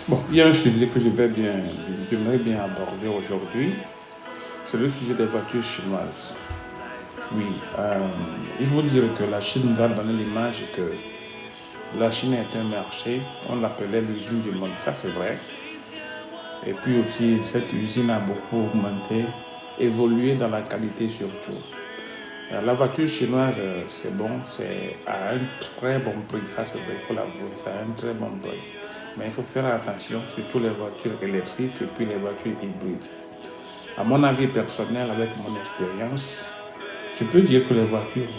Bon, il y a un sujet que j'aimerais bien aborder aujourd'hui. C'est le sujet des voitures chinoises. Oui, il faut dire que la Chine nous a donné l'image que la Chine est un marché. On l'appelait l'usine du monde. Ça, c'est vrai. Et puis aussi, cette usine a beaucoup augmenté, évolué dans la qualité surtout. La voiture chinoise, c'est bon, c'est à un très bon prix, ça c'est vrai, il faut l'avouer, c'est à un très bon prix. Mais il faut faire attention, surtout les voitures électriques et puis les voitures hybrides. À mon avis personnel, avec mon expérience, je peux dire que les voitures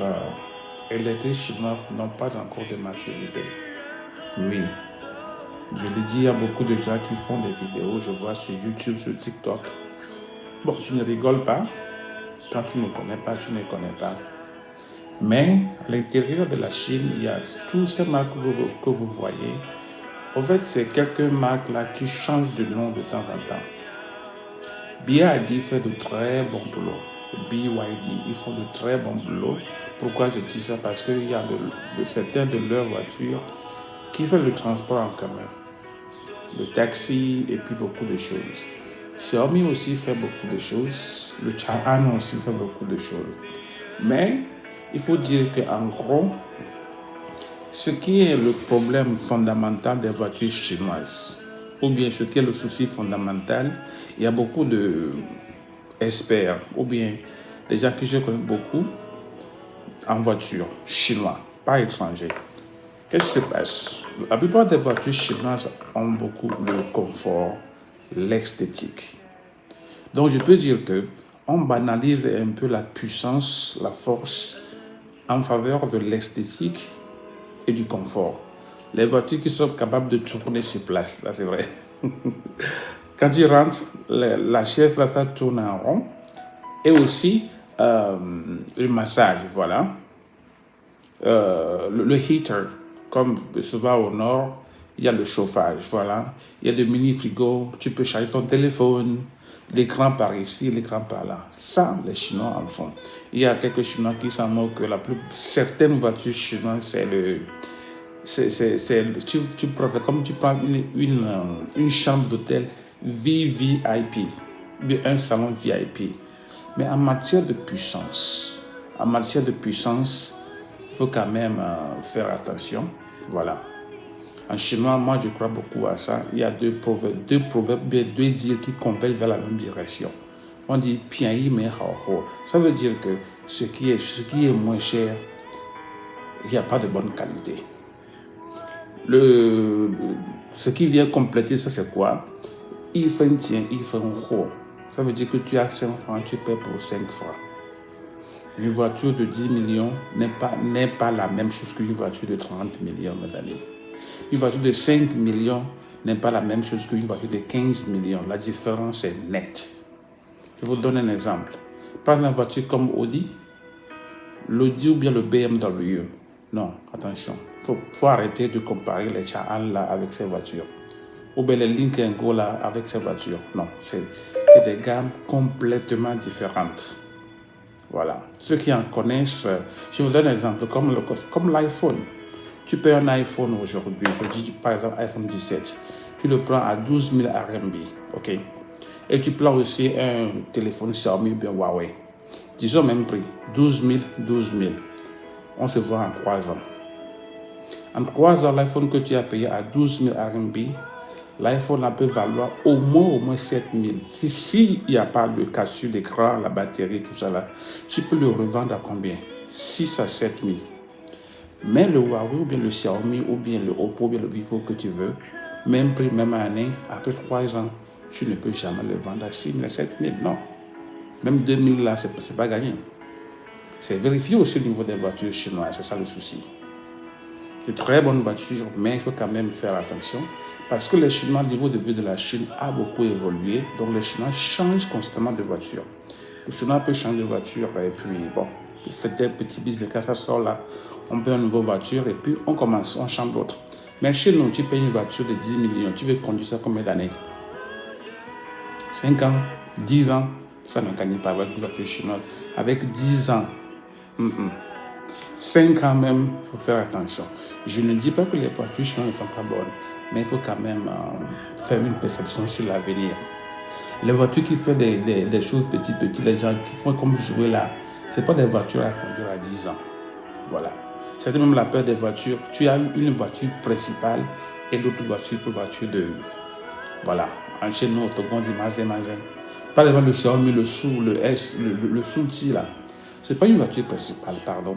électriques chinoises n'ont pas encore de maturité. Oui, je l'ai dit, il y a beaucoup de gens qui font des vidéos, je vois sur YouTube, sur TikTok. Bon, je ne rigole pas. Quand tu ne connais pas, tu ne connais pas. Mais à l'intérieur de la Chine, il y a toutes ces marques que vous voyez. En fait, c'est quelques marques-là qui changent de nom de temps en temps. BYD fait de très bons boulot. BYD, ils font de très bons boulot. Pourquoi je dis ça? Parce qu'il y a certaines de leurs voitures qui font le transport en commun, le taxi et puis beaucoup de choses. Xiaomi aussi fait beaucoup de choses. Le Chang'an aussi fait beaucoup de choses. Mais il faut dire qu'en gros, ce qui est le problème fondamental des voitures chinoises, ou bien ce qui est le souci fondamental, il y a beaucoup d'experts, ou bien des gens que je connais beaucoup en voiture chinois, pas étrangers. Qu'est-ce qui se passe? La plupart des voitures chinoises ont beaucoup le confort, l'esthétique. Donc je peux dire que on banalise un peu la puissance, la force en faveur de l'esthétique et du confort. Les voitures qui sont capables de tourner sur place, ça c'est vrai. Quand tu rentres, la chaise là, ça tourne en rond. Et aussi le massage, voilà. Le heater, comme souvent au nord, il y a le chauffage, voilà. Il y a des mini-frigos, tu peux charger ton téléphone, l'écran par ici, l'écran par là. Ça, les Chinois en font. Il y a quelques Chinois qui s'en moquent que certaines voitures chinoises, tu prends comme tu prends une chambre d'hôtel VVIP, un salon VIP. Mais en matière de puissance, il faut quand même faire attention. Voilà. En chinois, moi, je crois beaucoup à ça. Il y a deux proverbes, deux dires qui convergent vers la même direction. On dit « pian yi mais hao ho ». Ça veut dire que ce qui est moins cher, il n'y a pas de bonne qualité. Ce qui vient compléter ça, c'est quoi? Il fait un tien, il fait un ho. Ça veut dire que tu as 5 francs, tu paies pour 5 francs. Une voiture de 10 millions n'est pas la même chose qu'une voiture de 30 millions, mes amis. Une voiture de 5 millions n'est pas la même chose qu'une voiture de 15 millions. La différence est nette. Je vous donne un exemple. Par exemple, une voiture comme Audi, l'Audi ou bien le BMW. Non, attention. Faut arrêter de comparer les Chang'an là avec ces voitures. Ou bien les Lincoln Go là avec ces voitures. Non, c'est des gammes complètement différentes. Voilà. Ceux qui en connaissent, je vous donne un exemple, comme l'iPhone. Tu payes un iPhone aujourd'hui, je dis par exemple iPhone 17, tu le prends à 12 000 RMB, ok? Et tu prends aussi un téléphone Xiaomi ou bien Huawei. Disons même prix, 12 000. On se voit en 3 ans. En 3 ans, l'iPhone que tu as payé à 12 000 RMB, l'iPhone peut valoir au moins 7 000. S'il n'y a pas de cassure d'écran, la batterie, tout ça là, tu peux le revendre à combien? 6 à 7 000. Mais le Huawei ou bien le Xiaomi ou bien le Oppo ou bien le Vivo que tu veux, même prix, même année, après 3 ans, tu ne peux jamais le vendre à 6 000, 7 000. Non. Même 2 000 là, c'est pas gagné. C'est vérifié aussi au niveau des voitures chinoises, c'est ça le souci. De très bonnes voitures, mais il faut quand même faire attention parce que les Chinois, au niveau de vue de la Chine, a beaucoup évolué. Donc les Chinois changent constamment de voiture. Le Chinois peut changer de voiture et puis bon, il fait des petits business, quand ça sort là, on paye une nouvelle voiture et puis on change d'autres. Mais chez nous, tu payes une voiture de 10 millions, tu veux conduire ça combien d'années? 5 ans, 10 ans, ça ne gagne pas avec une voiture chinoise. Avec 10 ans, 5 ans même, il faut faire attention. Je ne dis pas que les voitures chinoises ne sont pas bonnes, mais il faut quand même faire une perception sur l'avenir. Les voitures qui font des choses petit, les gens qui font comme jouer là, ce n'est pas des voitures à conduire à 10 ans. Voilà. C'est même la peur des voitures. Tu as une voiture principale et l'autre voiture pour voiture de... Voilà. En chez nous, on dit mazin. Par exemple, le Xiaomi, le sous, le S, le sous-ti là. Ce n'est pas une voiture principale, pardon.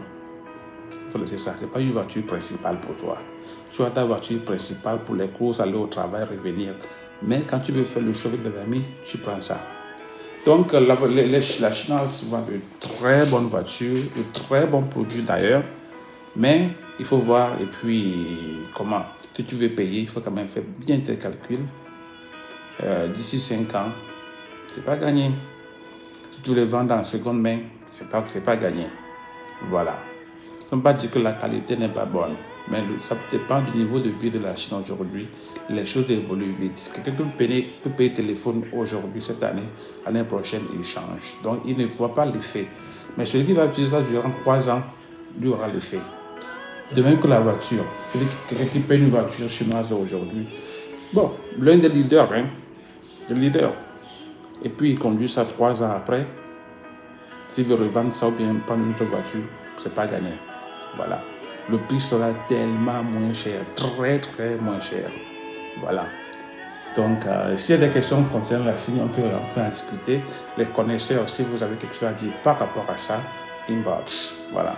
Il faut laisser ça. Ce n'est pas une voiture principale pour toi. Tu as ta voiture principale pour les courses, aller au travail, revenir. Mais quand tu veux faire le show avec des amis, tu prends ça. Donc, la Chine a souvent de très bonnes voitures, de très bons produits d'ailleurs. Mais il faut voir, et puis, comment. Si tu veux payer, il faut quand même faire bien tes calculs. D'ici 5 ans, c'est pas gagné. Si tu les vends en seconde main, c'est pas gagné. Voilà. Ça ne veut pas dire que la qualité n'est pas bonne, mais ça dépend du niveau de vie de la Chine aujourd'hui. Les choses évoluent vite. Quelqu'un peut payer téléphone aujourd'hui, cette année, l'année prochaine, il change. Donc, il ne voit pas l'effet. Mais celui qui va utiliser ça durant 3 ans, lui aura l'effet. De même que la voiture. Quelqu'un qui paye une voiture chinoise aujourd'hui, bon, l'un des leaders, et puis il conduit ça 3 ans après. S'il veut revendre ça ou bien prendre une autre voiture, c'est pas gagné. Voilà. Le prix sera tellement moins cher, très très moins cher. Voilà. Donc, s'il y a des questions concernant la Chine, on peut en discuter. Les connaisseurs, si vous avez quelque chose à dire par rapport à ça, inbox. Voilà.